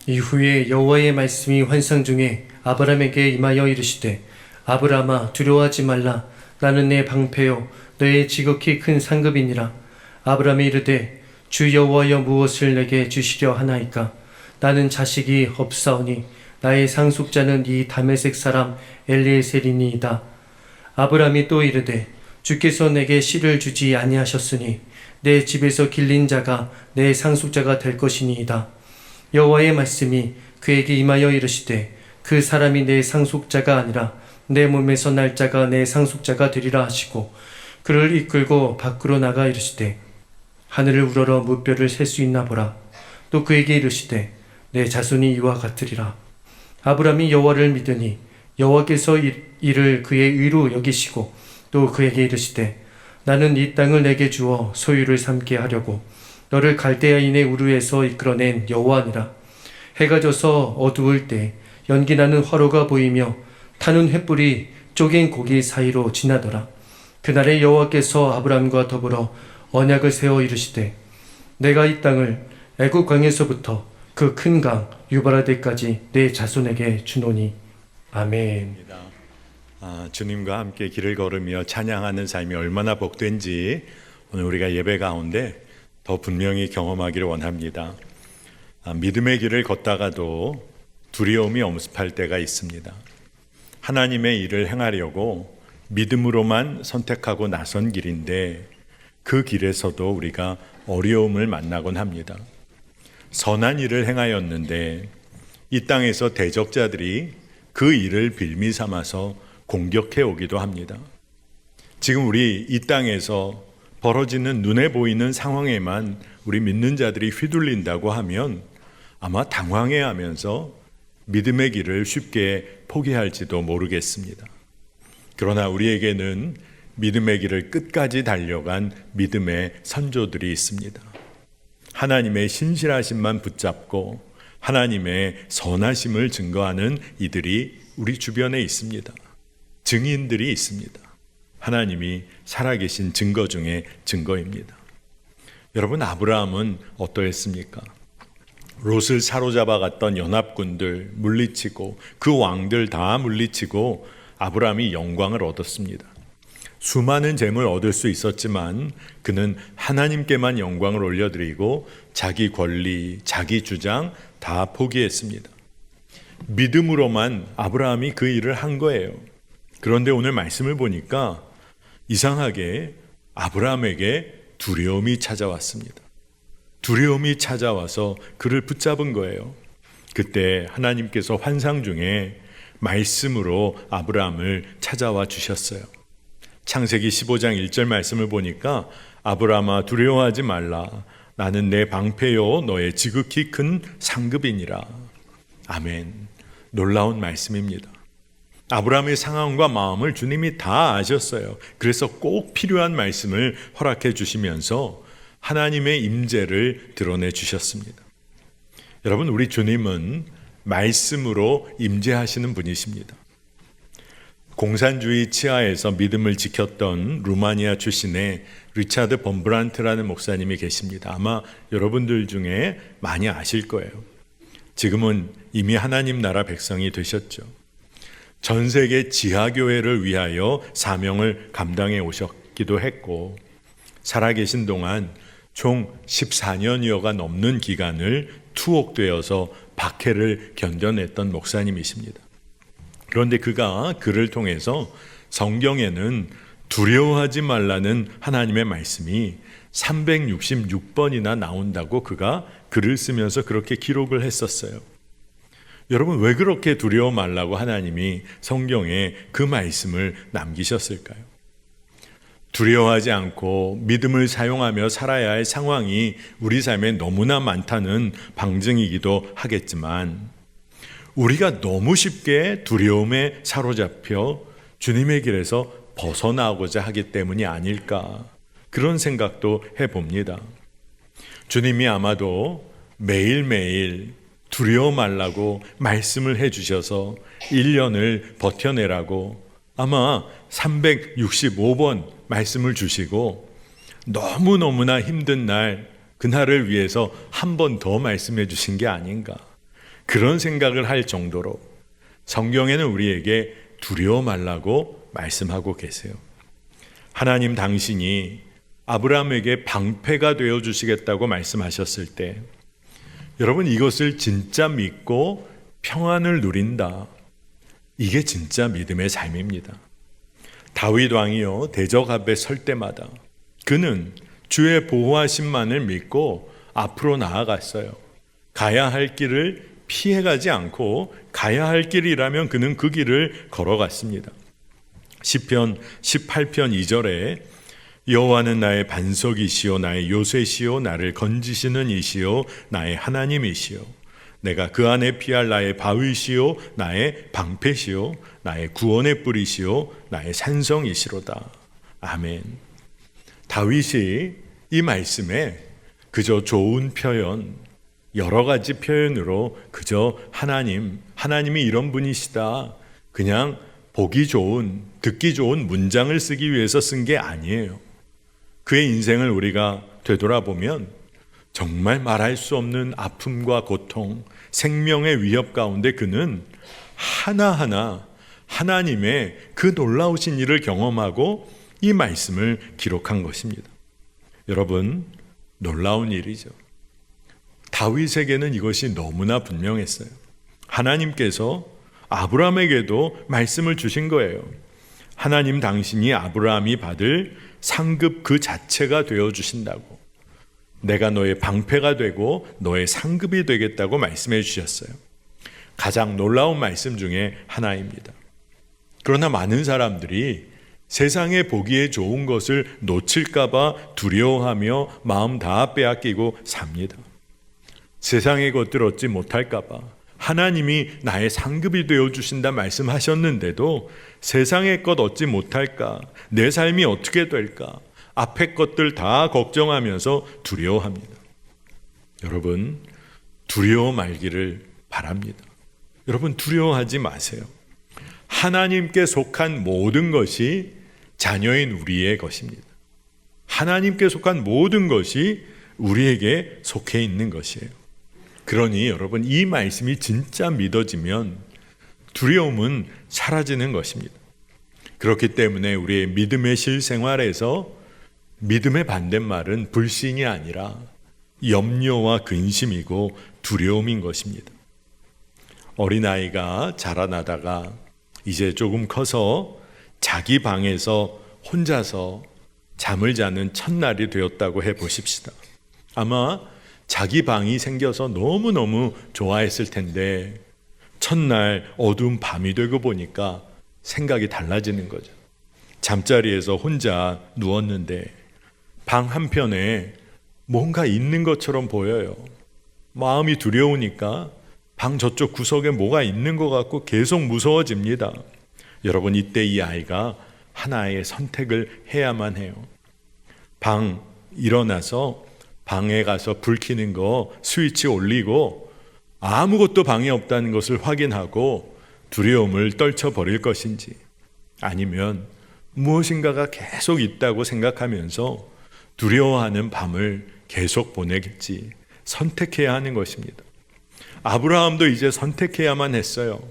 이후에 여호와의 말씀이 환상 중에 아브람에게 임하여 이르시되 아브라마 두려워하지 말라. 나는 내 방패요 너의 지극히 큰 상급이니라. 아브람이 이르되 주 여호와여 무엇을 내게 주시려 하나이까. 나는 자식이 없사오니 나의 상속자는 이 다메섹 사람 엘리에셀이니이다. 아브람이 또 이르되 주께서 내게 씨를 주지 아니하셨으니 내 집에서 길린 자가 내 상속자가 될 것이니이다. 여호와의 말씀이 그에게 임하여 이르시되 그 사람이 내 상속자가 아니라 내 몸에서 날 자가 내 상속자가 되리라 하시고 그를 이끌고 밖으로 나가 이르시되 하늘을 우러러 무뼈를 셀 수 있나 보라. 또 그에게 이르시되 내 자손이 이와 같으리라. 아브람이 여호와를 믿으니 여호와께서 이를 그의 의로 여기시고 또 그에게 이르시되 나는 이 땅을 내게 주어 소유를 삼게 하려고 너를 갈대아인의 우르에서 이끌어낸 여호와니라. 해가 져서 어두울 때 연기나는 화로가 보이며 타는 횃불이 쪼갠 고기 사이로 지나더라. 그날에 여호와께서 아브람과 더불어 언약을 세워 이르시되 내가 이 땅을 애굽 강에서부터 그 큰 강 유바라데까지 내 자손에게 주노니. 아멘. 주님과 함께 길을 걸으며 찬양하는 삶이 얼마나 복된지 오늘 우리가 예배 가운데 더 분명히 경험하기를 원합니다. 믿음의 길을 걷다가도 두려움이 엄습할 때가 있습니다. 하나님의 일을 행하려고 믿음으로만 선택하고 나선 길인데 그 길에서도 우리가 어려움을 만나곤 합니다. 선한 일을 행하였는데 이 땅에서 대적자들이 그 일을 빌미 삼아서 공격해 오기도 합니다. 지금 우리 이 땅에서 벌어지는 눈에 보이는 상황에만 우리 믿는 자들이 휘둘린다고 하면 아마 당황해하면서 믿음의 길을 쉽게 포기할지도 모르겠습니다. 그러나 우리에게는 믿음의 길을 끝까지 달려간 믿음의 선조들이 있습니다. 하나님의 신실하심만 붙잡고 하나님의 선하심을 증거하는 이들이 우리 주변에 있습니다. 증인들이 있습니다. 하나님이 살아계신 증거 중에 증거입니다. 여러분, 아브라함은 어떠했습니까? 롯을 사로잡아 갔던 연합군들 물리치고 그 왕들 다 물리치고 아브라함이 영광을 얻었습니다. 수많은 재물 얻을 수 있었지만 그는 하나님께만 영광을 올려드리고 자기 권리, 자기 주장 다 포기했습니다. 믿음으로만 아브라함이 그 일을 한 거예요. 그런데 오늘 말씀을 보니까 이상하게 아브라함에게 두려움이 찾아왔습니다. 두려움이 찾아와서 그를 붙잡은 거예요. 그때 하나님께서 환상 중에 말씀으로 아브라함을 찾아와 주셨어요. 창세기 15장 1절 말씀을 보니까 아브라함아 두려워하지 말라. 나는 내 방패요 너의 지극히 큰 상급이니라. 아멘. 놀라운 말씀입니다. 아브라함의 상황과 마음을 주님이 다 아셨어요. 그래서 꼭 필요한 말씀을 허락해 주시면서 하나님의 임재를 드러내 주셨습니다. 여러분, 우리 주님은 말씀으로 임재하시는 분이십니다. 공산주의 치하에서 믿음을 지켰던 루마니아 출신의 리차드 범브란트라는 목사님이 계십니다. 아마 여러분들 중에 많이 아실 거예요. 지금은 이미 하나님 나라 백성이 되셨죠. 전 세계 지하교회를 위하여 사명을 감당해 오셨기도 했고 살아계신 동안 총 14년여가 넘는 기간을 투옥되어서 박해를 견뎌냈던 목사님이십니다. 그런데 그가 글을 통해서 성경에는 두려워하지 말라는 하나님의 말씀이 366번이나 나온다고 그가 글을 쓰면서 그렇게 기록을 했었어요. 여러분, 왜 그렇게 두려워 말라고 하나님이 성경에 그 말씀을 남기셨을까요? 두려워하지 않고 믿음을 사용하며 살아야 할 상황이 우리 삶에 너무나 많다는 방증이기도 하겠지만 우리가 너무 쉽게 두려움에 사로잡혀 주님의 길에서 벗어나고자 하기 때문이 아닐까, 그런 생각도 해봅니다. 주님이 아마도 매일매일 두려워 말라고 말씀을 해주셔서 1년을 버텨내라고 아마 365번 말씀을 주시고 너무너무나 힘든 날, 그날을 위해서 한 번 더 말씀해 주신 게 아닌가, 그런 생각을 할 정도로 성경에는 우리에게 두려워 말라고 말씀하고 계세요. 하나님 당신이 아브라함에게 방패가 되어 주시겠다고 말씀하셨을 때 여러분 이것을 진짜 믿고 평안을 누린다. 이게 진짜 믿음의 삶입니다. 다윗 왕이요 대적 앞에 설 때마다 그는 주의 보호하심만을 믿고 앞으로 나아갔어요. 가야 할 길을 피해가지 않고 가야 할 길이라면 그는 그 길을 걸어갔습니다. 시편 18편 2절에 여호와는 나의 반석이시요 나의 요새시요 나를 건지시는 이시요 나의 하나님이시요 내가 그 안에 피할 나의 바위시요 나의 방패시요 나의 구원의 뿌리시요 나의 산성이시로다. 아멘. 다윗이 이 말씀에 그저 좋은 표현, 여러 가지 표현으로 그저 하나님이 이런 분이시다, 그냥 보기 좋은, 듣기 좋은 문장을 쓰기 위해서 쓴 게 아니에요. 그의 인생을 우리가 되돌아보면 정말 말할 수 없는 아픔과 고통, 생명의 위협 가운데 그는 하나하나 하나님의 그 놀라우신 일을 경험하고 이 말씀을 기록한 것입니다. 여러분, 놀라운 일이죠. 다윗에게는 이것이 너무나 분명했어요. 하나님께서 아브라함에게도 말씀을 주신 거예요. 하나님 당신이 아브라함이 받을 상급 그 자체가 되어주신다고. 내가 너의 방패가 되고 너의 상급이 되겠다고 말씀해 주셨어요. 가장 놀라운 말씀 중에 하나입니다. 그러나 많은 사람들이 세상에 보기에 좋은 것을 놓칠까봐 두려워하며 마음 다 빼앗기고 삽니다. 세상의 것들 얻지 못할까봐 하나님이 나의 상급이 되어주신다 말씀하셨는데도 세상의 것 얻지 못할까, 내 삶이 어떻게 될까, 앞의 것들 다 걱정하면서 두려워합니다. 여러분, 두려워 말기를 바랍니다. 여러분, 두려워하지 마세요. 하나님께 속한 모든 것이 자녀인 우리의 것입니다. 하나님께 속한 모든 것이 우리에게 속해 있는 것이에요. 그러니 여러분, 이 말씀이 진짜 믿어지면 두려움은 사라지는 것입니다. 그렇기 때문에 우리의 믿음의 실생활에서 믿음의 반대말은 불신이 아니라 염려와 근심이고 두려움인 것입니다. 어린아이가 자라나다가 이제 조금 커서 자기 방에서 혼자서 잠을 자는 첫날이 되었다고 해보십시다. 아마 자기 방이 생겨서 너무너무 좋아했을 텐데 첫날 어두운 밤이 되고 보니까 생각이 달라지는 거죠. 잠자리에서 혼자 누웠는데 방 한편에 뭔가 있는 것처럼 보여요. 마음이 두려우니까 방 저쪽 구석에 뭐가 있는 것 같고 계속 무서워집니다. 여러분, 이때 이 아이가 하나의 선택을 해야만 해요. 일어나서 방에 가서 불 켜는 거 스위치 올리고 아무것도 방에 없다는 것을 확인하고 두려움을 떨쳐버릴 것인지, 아니면 무엇인가가 계속 있다고 생각하면서 두려워하는 밤을 계속 보내겠지 선택해야 하는 것입니다. 아브라함도 이제 선택해야만 했어요.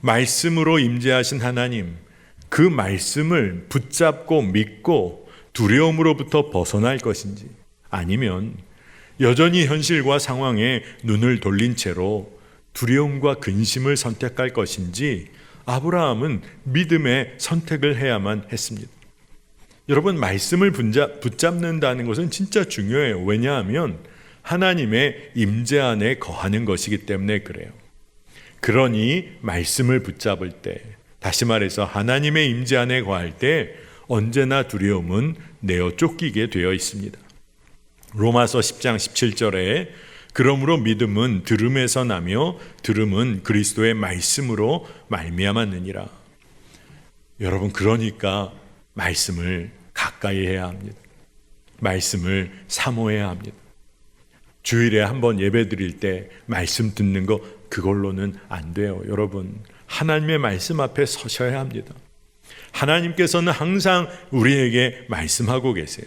말씀으로 임재하신 하나님, 그 말씀을 붙잡고 믿고 두려움으로부터 벗어날 것인지, 아니면 여전히 현실과 상황에 눈을 돌린 채로 두려움과 근심을 선택할 것인지, 아브라함은 믿음의 선택을 해야만 했습니다. 여러분, 말씀을 붙잡는다는 것은 진짜 중요해요. 왜냐하면 하나님의 임재 안에 거하는 것이기 때문에 그래요. 그러니 말씀을 붙잡을 때, 다시 말해서 하나님의 임재 안에 거할 때 언제나 두려움은 내어 쫓기게 되어 있습니다. 로마서 10장 17절에 그러므로 믿음은 들음에서 나며 들음은 그리스도의 말씀으로 말미암았느니라. 여러분, 그러니까 말씀을 가까이 해야 합니다. 말씀을 사모해야 합니다. 주일에 한번 예배 드릴 때 말씀 듣는 거 그걸로는 안 돼요. 여러분, 하나님의 말씀 앞에 서셔야 합니다. 하나님께서는 항상 우리에게 말씀하고 계세요.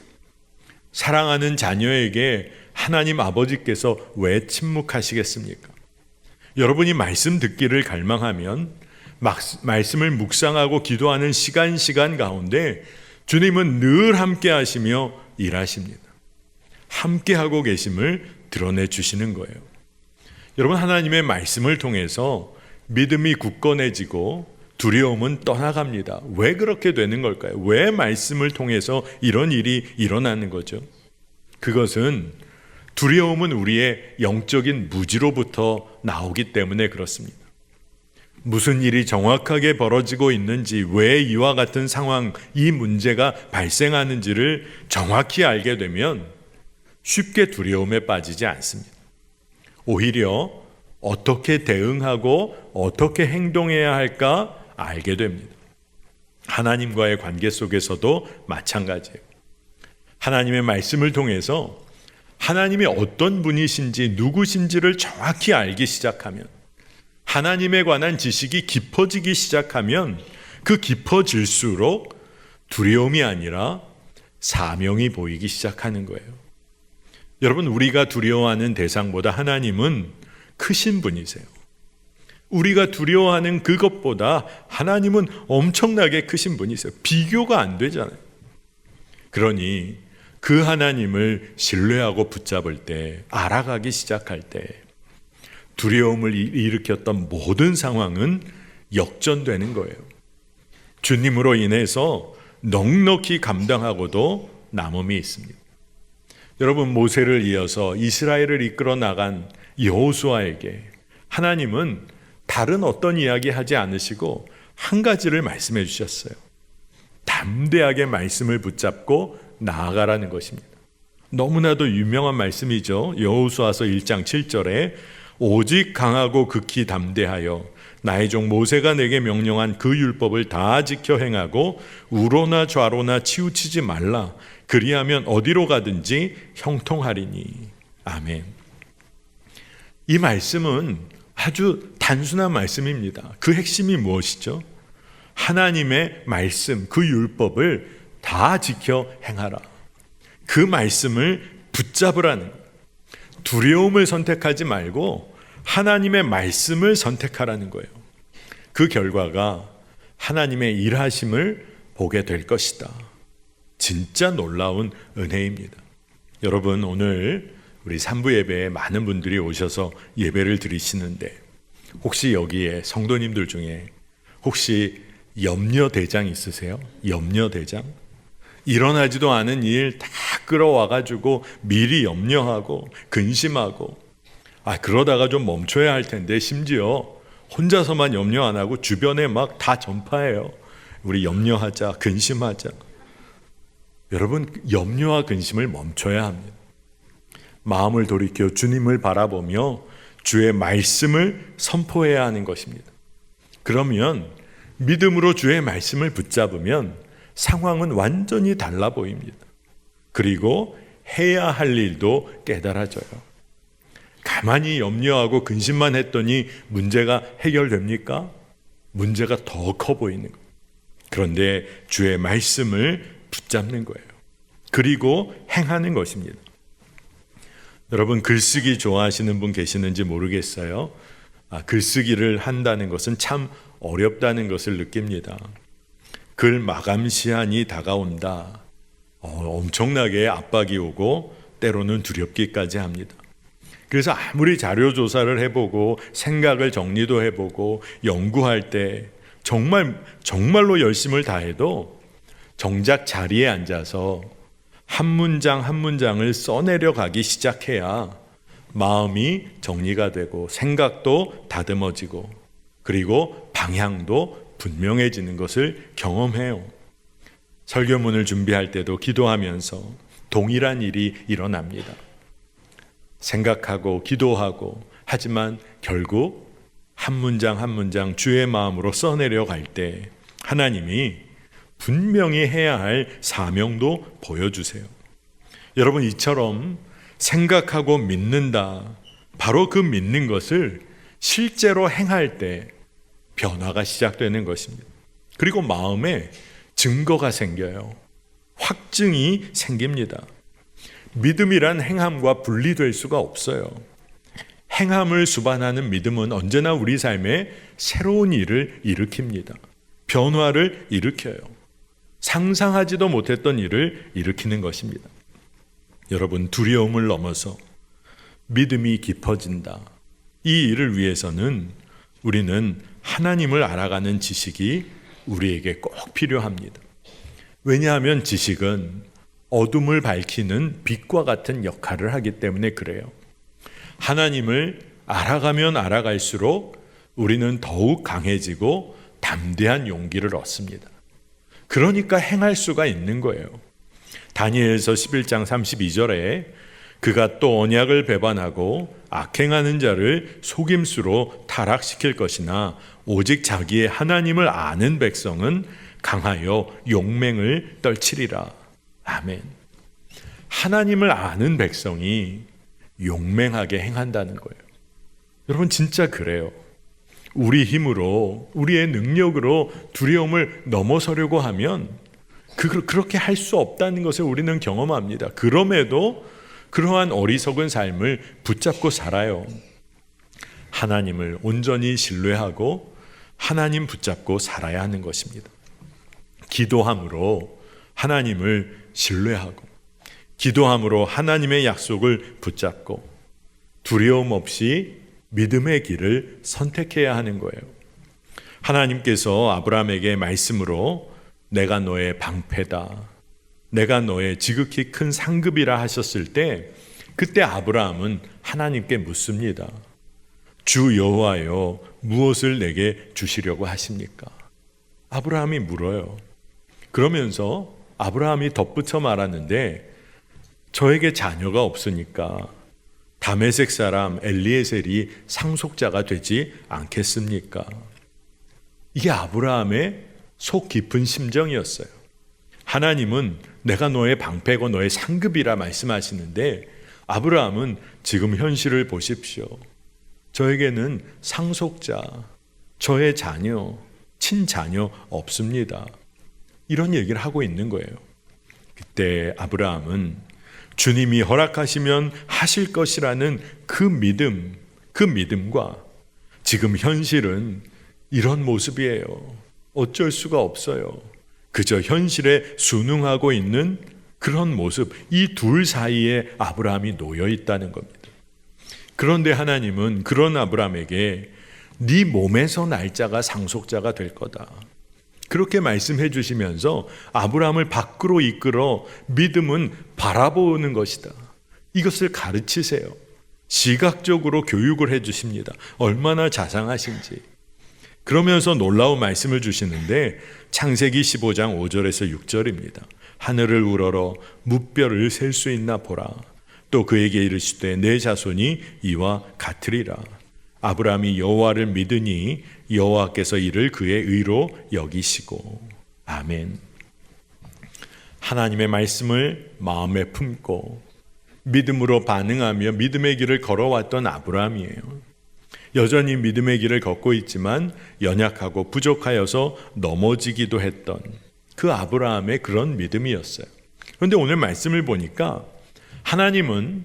사랑하는 자녀에게 하나님 아버지께서 왜 침묵하시겠습니까? 여러분이 말씀 듣기를 갈망하면 말씀을 묵상하고 기도하는 시간 가운데 주님은 늘 함께 하시며 일하십니다. 함께 하고 계심을 드러내 주시는 거예요. 여러분, 하나님의 말씀을 통해서 믿음이 굳건해지고 두려움은 떠나갑니다. 왜 그렇게 되는 걸까요? 왜 말씀을 통해서 이런 일이 일어나는 거죠? 그것은 두려움은 우리의 영적인 무지로부터 나오기 때문에 그렇습니다. 무슨 일이 정확하게 벌어지고 있는지, 왜 이와 같은 상황, 이 문제가 발생하는지를 정확히 알게 되면 쉽게 두려움에 빠지지 않습니다. 오히려 어떻게 대응하고 어떻게 행동해야 할까 알게 됩니다. 하나님과의 관계 속에서도 마찬가지예요. 하나님의 말씀을 통해서 하나님이 어떤 분이신지 누구신지를 정확히 알기 시작하면, 하나님에 관한 지식이 깊어지기 시작하면 그 깊어질수록 두려움이 아니라 사명이 보이기 시작하는 거예요. 여러분, 우리가 두려워하는 대상보다 하나님은 크신 분이세요. 우리가 두려워하는 그것보다 하나님은 엄청나게 크신 분이세요. 비교가 안 되잖아요. 그러니 그 하나님을 신뢰하고 붙잡을 때, 알아가기 시작할 때 두려움을 일으켰던 모든 상황은 역전되는 거예요. 주님으로 인해서 넉넉히 감당하고도 남음이 있습니다. 여러분, 모세를 이어서 이스라엘을 이끌어 나간 여호수아에게 하나님은 다른 어떤 이야기 하지 않으시고 한 가지를 말씀해 주셨어요. 담대하게 말씀을 붙잡고 나아가라는 것입니다. 너무나도 유명한 말씀이죠. 여호수아서 1장 7절에 오직 강하고 극히 담대하여 나의 종 모세가 내게 명령한 그 율법을 다 지켜 행하고 우로나 좌로나 치우치지 말라. 그리하면 어디로 가든지 형통하리니. 아멘. 이 말씀은 아주 단순한 말씀입니다. 그 핵심이 무엇이죠? 하나님의 말씀, 그 율법을 다 지켜 행하라. 그 말씀을 붙잡으라는 거예요. 두려움을 선택하지 말고 하나님의 말씀을 선택하라는 거예요. 그 결과가 하나님의 일하심을 보게 될 것이다. 진짜 놀라운 은혜입니다. 여러분, 오늘 우리 3부 예배에 많은 분들이 오셔서 예배를 드리시는데 혹시 여기에 성도님들 중에 혹시 염려대장 있으세요? 염려대장? 일어나지도 않은 일 다 끌어와가지고 미리 염려하고 근심하고 그러다가 좀 멈춰야 할 텐데 심지어 혼자서만 염려 안 하고 주변에 막 다 전파해요. 우리 염려하자, 근심하자. 여러분, 염려와 근심을 멈춰야 합니다. 마음을 돌이켜 주님을 바라보며 주의 말씀을 선포해야 하는 것입니다. 그러면 믿음으로 주의 말씀을 붙잡으면 상황은 완전히 달라 보입니다. 그리고 해야 할 일도 깨달아져요. 가만히 염려하고 근심만 했더니 문제가 해결됩니까? 문제가 더 커 보이는 거예요. 그런데 주의 말씀을 붙잡는 거예요. 그리고 행하는 것입니다. 여러분, 글쓰기 좋아하시는 분 계시는지 모르겠어요. 글쓰기를 한다는 것은 참 어렵다는 것을 느낍니다. 글 마감 시한이 다가온다. 엄청나게 압박이 오고 때로는 두렵기까지 합니다. 그래서 아무리 자료 조사를 해보고 생각을 정리도 해보고 연구할 때 정말로 열심을 다해도 정작 자리에 앉아서 한 문장 한 문장을 써내려 가기 시작해야 마음이 정리가 되고 생각도 다듬어지고 그리고 방향도 분명해지는 것을 경험해요. 설교문을 준비할 때도 기도하면서 동일한 일이 일어납니다. 생각하고 기도하고 하지만 결국 한 문장 한 문장 주의 마음으로 써내려 갈 때 하나님이 분명히 해야 할 사명도 보여주세요. 여러분, 이처럼 생각하고 믿는다. 바로 그 믿는 것을 실제로 행할 때 변화가 시작되는 것입니다. 그리고 마음에 증거가 생겨요. 확증이 생깁니다. 믿음이란 행함과 분리될 수가 없어요. 행함을 수반하는 믿음은 언제나 우리 삶에 새로운 일을 일으킵니다. 변화를 일으켜요. 상상하지도 못했던 일을 일으키는 것입니다. 여러분, 두려움을 넘어서 믿음이 깊어진다. 이 일을 위해서는 우리는 하나님을 알아가는 지식이 우리에게 꼭 필요합니다. 왜냐하면 지식은 어둠을 밝히는 빛과 같은 역할을 하기 때문에 그래요. 하나님을 알아가면 알아갈수록 우리는 더욱 강해지고 담대한 용기를 얻습니다. 그러니까 행할 수가 있는 거예요. 다니엘서 11장 32절에 그가 또 언약을 배반하고 악행하는 자를 속임수로 타락시킬 것이나 오직 자기의 하나님을 아는 백성은 강하여 용맹을 떨치리라. 아멘. 하나님을 아는 백성이 용맹하게 행한다는 거예요. 여러분, 진짜 그래요. 우리 힘으로, 우리의 능력으로 두려움을 넘어서려고 하면 그렇게 할 수 없다는 것을 우리는 경험합니다. 그럼에도 그러한 어리석은 삶을 붙잡고 살아요. 하나님을 온전히 신뢰하고 하나님 붙잡고 살아야 하는 것입니다. 기도함으로 하나님을 신뢰하고, 기도함으로 하나님의 약속을 붙잡고, 두려움 없이 믿음의 길을 선택해야 하는 거예요. 하나님께서 아브라함에게 말씀으로 내가 너의 방패다, 내가 너의 지극히 큰 상급이라 하셨을 때, 그때 아브라함은 하나님께 묻습니다. 주 여호와여, 무엇을 내게 주시려고 하십니까? 아브라함이 물어요. 그러면서 아브라함이 덧붙여 말하는데, 저에게 자녀가 없으니까 다메섹 사람 엘리에셀이 상속자가 되지 않겠습니까? 이게 아브라함의 속 깊은 심정이었어요. 하나님은 내가 너의 방패고 너의 상급이라 말씀하시는데, 아브라함은 지금 현실을 보십시오. 저에게는 상속자, 저의 자녀, 친자녀 없습니다. 이런 얘기를 하고 있는 거예요. 그때 아브라함은 주님이 허락하시면 하실 것이라는 그 믿음과 지금 현실은 이런 모습이에요. 어쩔 수가 없어요. 그저 현실에 순응하고 있는 그런 모습, 이 둘 사이에 아브라함이 놓여 있다는 겁니다. 그런데 하나님은 그런 아브라함에게 네 몸에서 날짜가 상속자가 될 거다, 그렇게 말씀해 주시면서 아브라함을 밖으로 이끌어 믿음은 바라보는 것이다, 이것을 가르치세요. 시각적으로 교육을 해 주십니다. 얼마나 자상하신지. 그러면서 놀라운 말씀을 주시는데, 창세기 15장 5절에서 6절입니다. 하늘을 우러러 무뼈를 셀 수 있나 보라. 또 그에게 이르시되 내 자손이 이와 같으리라. 아브라함이 여호와를 믿으니 여호와께서 이를 그의 의로 여기시고. 아멘. 하나님의 말씀을 마음에 품고 믿음으로 반응하며 믿음의 길을 걸어왔던 아브라함이에요. 여전히 믿음의 길을 걷고 있지만 연약하고 부족하여서 넘어지기도 했던 그 아브라함의 그런 믿음이었어요. 그런데 오늘 말씀을 보니까 하나님은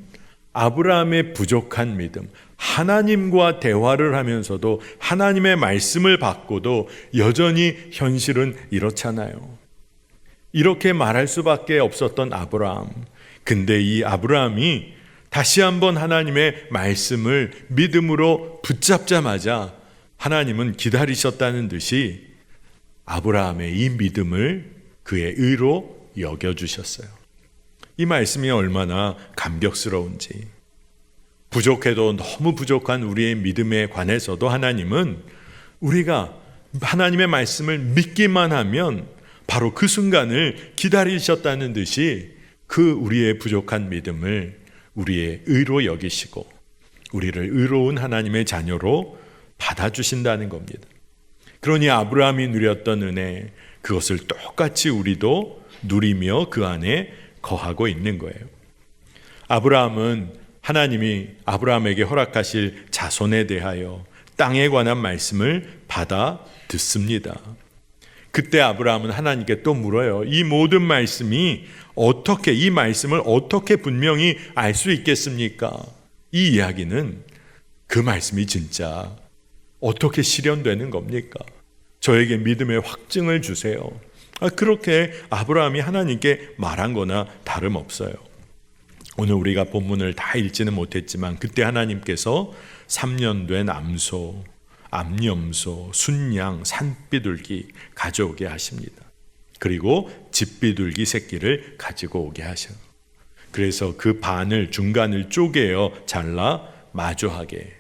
아브라함의 부족한 믿음, 하나님과 대화를 하면서도 하나님의 말씀을 받고도 여전히 현실은 이렇잖아요. 이렇게 말할 수밖에 없었던 아브라함. 근데 이 아브라함이 다시 한번 하나님의 말씀을 믿음으로 붙잡자마자 하나님은 기다리셨다는 듯이 아브라함의 이 믿음을 그의 의로 여겨주셨어요. 이 말씀이 얼마나 감격스러운지. 부족해도 너무 부족한 우리의 믿음에 관해서도 하나님은 우리가 하나님의 말씀을 믿기만 하면 바로 그 순간을 기다리셨다는 듯이 그 우리의 부족한 믿음을 우리의 의로 여기시고 우리를 의로운 하나님의 자녀로 받아주신다는 겁니다. 그러니 아브라함이 누렸던 은혜, 그것을 똑같이 우리도 누리며 그 안에 거하고 있는 거예요. 아브라함은 하나님이 아브라함에게 허락하실 자손에 대하여 땅에 관한 말씀을 받아 듣습니다. 그때 아브라함은 하나님께 또 물어요. 이 모든 말씀이 이 말씀을 어떻게 분명히 알 수 있겠습니까? 이 이야기는 그 말씀이 진짜 어떻게 실현되는 겁니까? 저에게 믿음의 확증을 주세요. 그렇게 아브라함이 하나님께 말한 거나 다름없어요. 오늘 우리가 본문을 다 읽지는 못했지만 그때 하나님께서 3년 된 암소, 암염소, 순양, 산비둘기 가져오게 하십니다. 그리고 집비둘기 새끼를 가지고 오게 하셔요. 그래서 그 반을 중간을 쪼개어 잘라 마주하게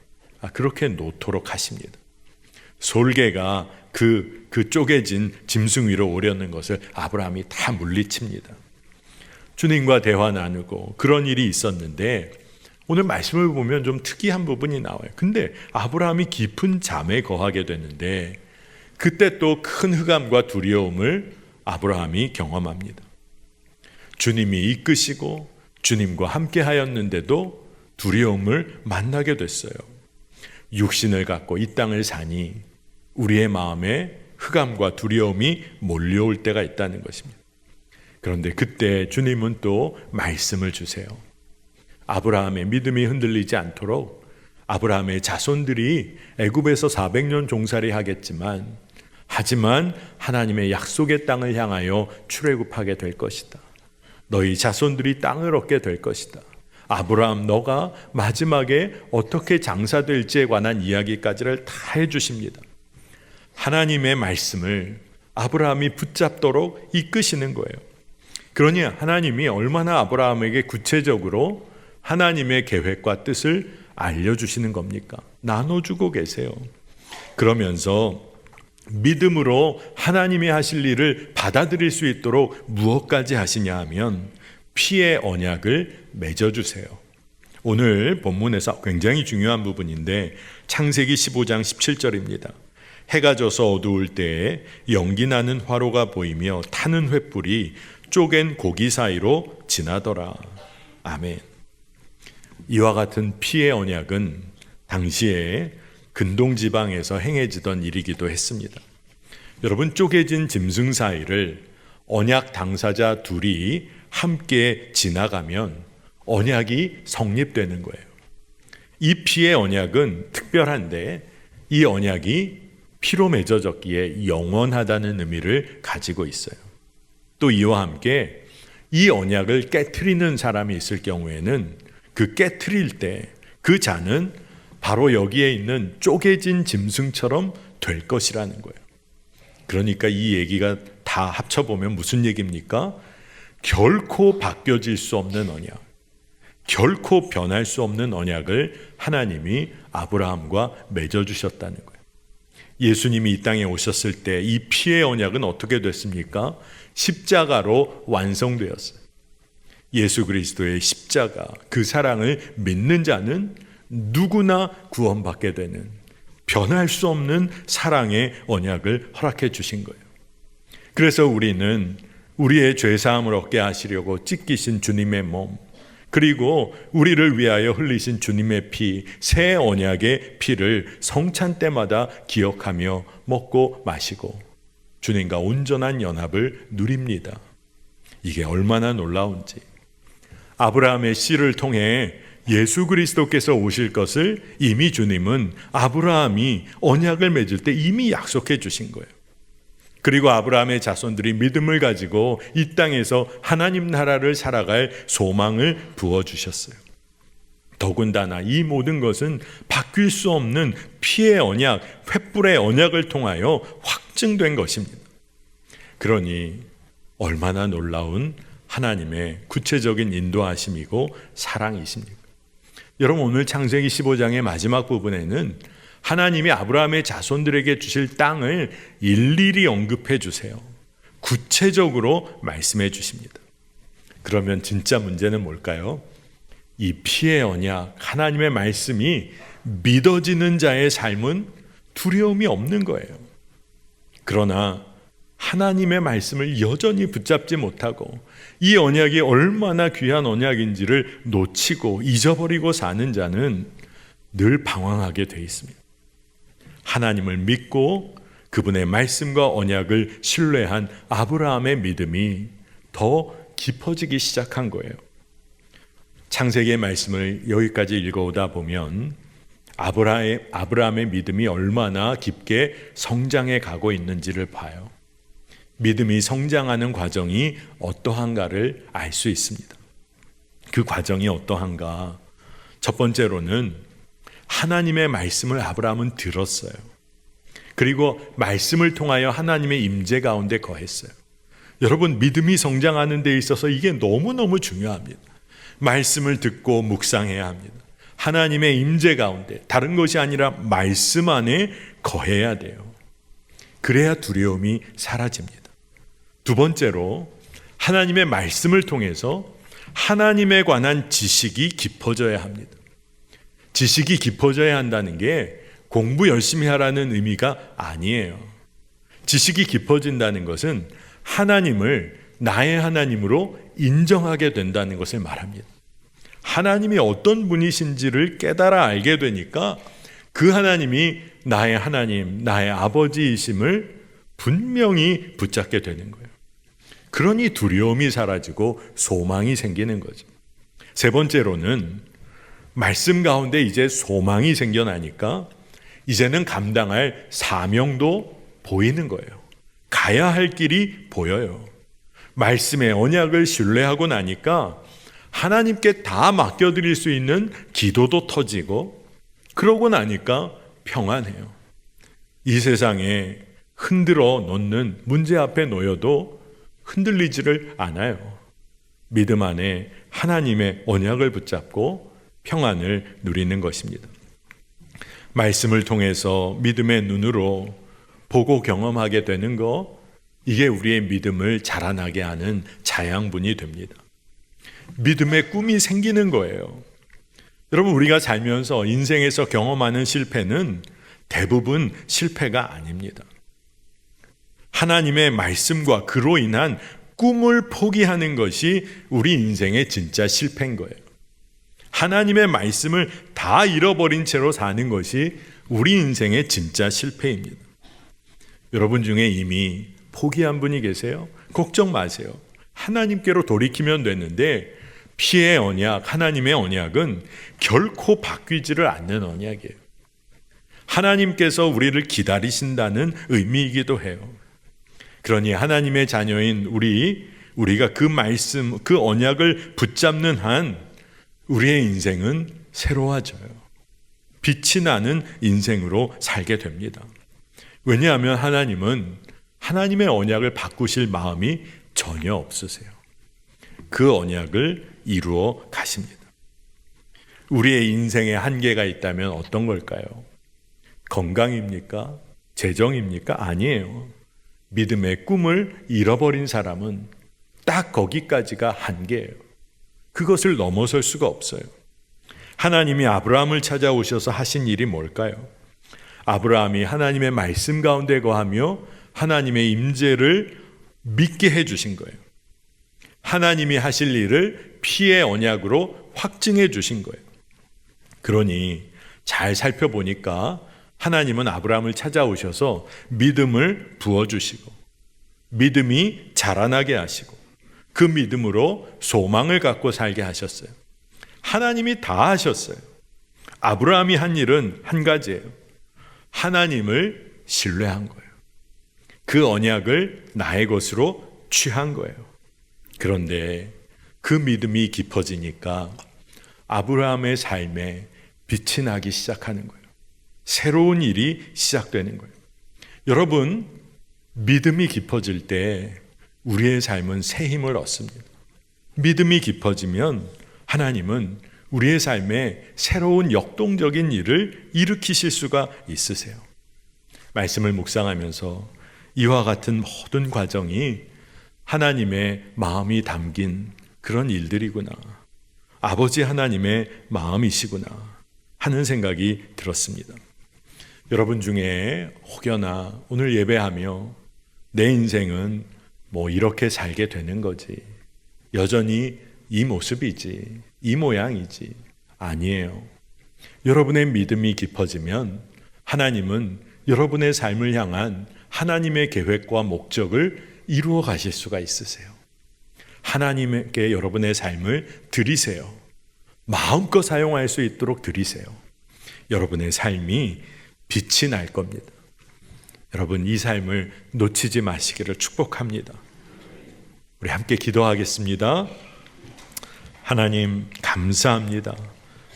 그렇게 놓도록 하십니다. 솔개가 그 쪼개진 짐승 위로 오려는 것을 아브라함이 다 물리칩니다. 주님과 대화 나누고 그런 일이 있었는데 오늘 말씀을 보면 좀 특이한 부분이 나와요. 근데 아브라함이 깊은 잠에 거하게 되는데 그때 또 큰 흑암과 두려움을 아브라함이 경험합니다. 주님이 이끄시고 주님과 함께 하였는데도 두려움을 만나게 됐어요. 육신을 갖고 이 땅을 사니 우리의 마음에 흑암과 두려움이 몰려올 때가 있다는 것입니다. 그런데 그때 주님은 또 말씀을 주세요. 아브라함의 믿음이 흔들리지 않도록 아브라함의 자손들이 애굽에서 400년 종살이 하지만 하나님의 약속의 땅을 향하여 출애굽하게 될 것이다. 너희 자손들이 땅을 얻게 될 것이다. 아브라함 너가 마지막에 어떻게 장사될지에 관한 이야기까지를 다 해주십니다. 하나님의 말씀을 아브라함이 붙잡도록 이끄시는 거예요. 그러니 하나님이 얼마나 아브라함에게 구체적으로 하나님의 계획과 뜻을 알려주시는 겁니까? 나눠주고 계세요. 그러면서 믿음으로 하나님이 하실 일을 받아들일 수 있도록 무엇까지 하시냐 하면 피의 언약을 맺어주세요. 오늘 본문에서 굉장히 중요한 부분인데 창세기 15장 17절입니다. 해가 져서 어두울 때에 연기나는 화로가 보이며 타는 횃불이 쪼갠 고기 사이로 지나더라. 아멘. 이와 같은 피의 언약은 당시에 근동지방에서 행해지던 일이기도 했습니다. 여러분, 쪼개진 짐승 사이를 언약 당사자 둘이 함께 지나가면 언약이 성립되는 거예요. 이 피의 언약은 특별한데 이 언약이 피로 맺어졌기에 영원하다는 의미를 가지고 있어요. 또 이와 함께 이 언약을 깨트리는 사람이 있을 경우에는 그 깨트릴 때 그 자는 바로 여기에 있는 쪼개진 짐승처럼 될 것이라는 거예요. 그러니까 이 얘기가 다 합쳐보면 무슨 얘기입니까? 결코 바뀌어질 수 없는 언약, 결코 변할 수 없는 언약을 하나님이 아브라함과 맺어주셨다는 거예요. 예수님이 이 땅에 오셨을 때 이 피의 언약은 어떻게 됐습니까? 십자가로 완성되었어요. 예수 그리스도의 십자가, 그 사랑을 믿는 자는 누구나 구원받게 되는 변할 수 없는 사랑의 언약을 허락해 주신 거예요. 그래서 우리는 우리의 죄사함을 얻게 하시려고 찢기신 주님의 몸, 그리고 우리를 위하여 흘리신 주님의 피, 새 언약의 피를 성찬 때마다 기억하며 먹고 마시고 주님과 온전한 연합을 누립니다. 이게 얼마나 놀라운지. 아브라함의 씨를 통해 예수 그리스도께서 오실 것을 이미 주님은 아브라함이 언약을 맺을 때 이미 약속해 주신 거예요. 그리고 아브라함의 자손들이 믿음을 가지고 이 땅에서 하나님 나라를 살아갈 소망을 부어주셨어요. 더군다나 이 모든 것은 바뀔 수 없는 피의 언약, 횃불의 언약을 통하여 확증된 것입니다. 그러니 얼마나 놀라운 하나님의 구체적인 인도하심이고 사랑이십니까? 여러분, 오늘 창세기 15장의 마지막 부분에는 하나님이 아브라함의 자손들에게 주실 땅을 일일이 언급해 주세요. 구체적으로 말씀해 주십니다. 그러면 진짜 문제는 뭘까요? 이 피의 언약, 하나님의 말씀이 믿어지는 자의 삶은 두려움이 없는 거예요. 그러나 하나님의 말씀을 여전히 붙잡지 못하고 이 언약이 얼마나 귀한 언약인지를 놓치고 잊어버리고 사는 자는 늘 방황하게 돼 있습니다. 하나님을 믿고 그분의 말씀과 언약을 신뢰한 아브라함의 믿음이 더 깊어지기 시작한 거예요. 창세기의 말씀을 여기까지 읽어오다 보면 아브라함의 믿음이 얼마나 깊게 성장해 가고 있는지를 봐요. 믿음이 성장하는 과정이 어떠한가를 알 수 있습니다. 그 과정이 어떠한가? 첫 번째로는 하나님의 말씀을 아브라함은 들었어요. 그리고 말씀을 통하여 하나님의 임재 가운데 거했어요. 여러분, 믿음이 성장하는 데 있어서 이게 너무너무 중요합니다. 말씀을 듣고 묵상해야 합니다. 하나님의 임재 가운데, 다른 것이 아니라 말씀 안에 거해야 돼요. 그래야 두려움이 사라집니다. 두 번째로 하나님의 말씀을 통해서 하나님에 관한 지식이 깊어져야 합니다. 지식이 깊어져야 한다는 게 공부 열심히 하라는 의미가 아니에요. 지식이 깊어진다는 것은 하나님을 나의 하나님으로 인정하게 된다는 것을 말합니다. 하나님이 어떤 분이신지를 깨달아 알게 되니까 그 하나님이 나의 하나님, 나의 아버지이심을 분명히 붙잡게 되는 거예요. 그러니 두려움이 사라지고 소망이 생기는 거죠. 세 번째로는 말씀 가운데 이제 소망이 생겨나니까 이제는 감당할 사명도 보이는 거예요. 가야 할 길이 보여요. 말씀의 언약을 신뢰하고 나니까 하나님께 다 맡겨드릴 수 있는 기도도 터지고, 그러고 나니까 평안해요. 이 세상에 흔들어 놓는 문제 앞에 놓여도 흔들리지를 않아요. 믿음 안에 하나님의 언약을 붙잡고 평안을 누리는 것입니다. 말씀을 통해서 믿음의 눈으로 보고 경험하게 되는 거, 이게 우리의 믿음을 자라나게 하는 자양분이 됩니다. 믿음의 꿈이 생기는 거예요. 여러분, 우리가 살면서 인생에서 경험하는 실패는 대부분 실패가 아닙니다. 하나님의 말씀과 그로 인한 꿈을 포기하는 것이 우리 인생의 진짜 실패인 거예요. 하나님의 말씀을 다 잃어버린 채로 사는 것이 우리 인생의 진짜 실패입니다. 여러분 중에 이미 포기한 분이 계세요? 걱정 마세요. 하나님께로 돌이키면 되는데, 피의 언약, 하나님의 언약은 결코 바뀌지를 않는 언약이에요. 하나님께서 우리를 기다리신다는 의미이기도 해요. 그러니 하나님의 자녀인 우리가 그 말씀, 그 언약을 붙잡는 한 우리의 인생은 새로워져요. 빛이 나는 인생으로 살게 됩니다. 왜냐하면 하나님은 하나님의 언약을 바꾸실 마음이 전혀 없으세요. 그 언약을 이루어 가십니다. 우리의 인생에 한계가 있다면 어떤 걸까요? 건강입니까? 재정입니까? 아니에요. 믿음의 꿈을 잃어버린 사람은 딱 거기까지가 한계예요. 그것을 넘어설 수가 없어요. 하나님이 아브라함을 찾아오셔서 하신 일이 뭘까요? 아브라함이 하나님의 말씀 가운데 거하며 하나님의 임재를 믿게 해주신 거예요. 하나님이 하실 일을 피의 언약으로 확증해 주신 거예요. 그러니 잘 살펴보니까 하나님은 아브라함을 찾아오셔서 믿음을 부어주시고, 믿음이 자라나게 하시고, 그 믿음으로 소망을 갖고 살게 하셨어요. 하나님이 다 하셨어요. 아브라함이 한 일은 한 가지예요. 하나님을 신뢰한 거예요. 그 언약을 나의 것으로 취한 거예요. 그런데 그 믿음이 깊어지니까 아브라함의 삶에 빛이 나기 시작하는 거예요. 새로운 일이 시작되는 거예요. 여러분, 믿음이 깊어질 때 우리의 삶은 새 힘을 얻습니다. 믿음이 깊어지면 하나님은 우리의 삶에 새로운 역동적인 일을 일으키실 수가 있으세요. 말씀을 묵상하면서 이와 같은 모든 과정이 하나님의 마음이 담긴 그런 일들이구나, 아버지 하나님의 마음이시구나 하는 생각이 들었습니다. 여러분 중에 혹여나 오늘 예배하며 내 인생은 뭐 이렇게 살게 되는 거지, 여전히 이 모습이지, 이 모양이지, 아니에요. 여러분의 믿음이 깊어지면 하나님은 여러분의 삶을 향한 하나님의 계획과 목적을 이루어 가실 수가 있으세요. 하나님께 여러분의 삶을 드리세요. 마음껏 사용할 수 있도록 드리세요. 여러분의 삶이 빛이 날 겁니다. 여러분, 이 삶을 놓치지 마시기를 축복합니다. 우리 함께 기도하겠습니다. 하나님, 감사합니다.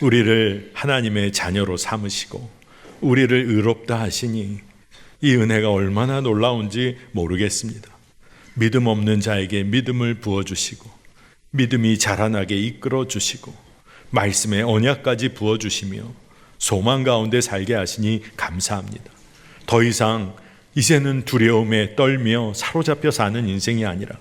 우리를 하나님의 자녀로 삼으시고 우리를 의롭다 하시니 이 은혜가 얼마나 놀라운지 모르겠습니다. 믿음 없는 자에게 믿음을 부어주시고 믿음이 자라나게 이끌어주시고 말씀의 언약까지 부어주시며 소망 가운데 살게 하시니 감사합니다. 더 이상 이제는 두려움에 떨며 사로잡혀 사는 인생이 아니라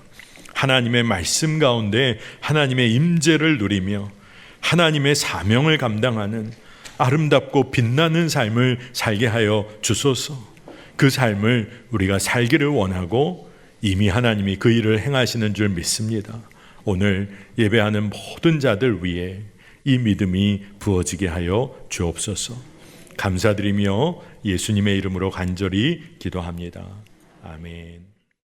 하나님의 말씀 가운데 하나님의 임재를 누리며 하나님의 사명을 감당하는 아름답고 빛나는 삶을 살게 하여 주소서. 그 삶을 우리가 살기를 원하고 이미 하나님이 그 일을 행하시는 줄 믿습니다. 오늘 예배하는 모든 자들 위해 이 믿음이 부어지게 하여 주옵소서. 감사드리며 예수님의 이름으로 간절히 기도합니다. 아멘.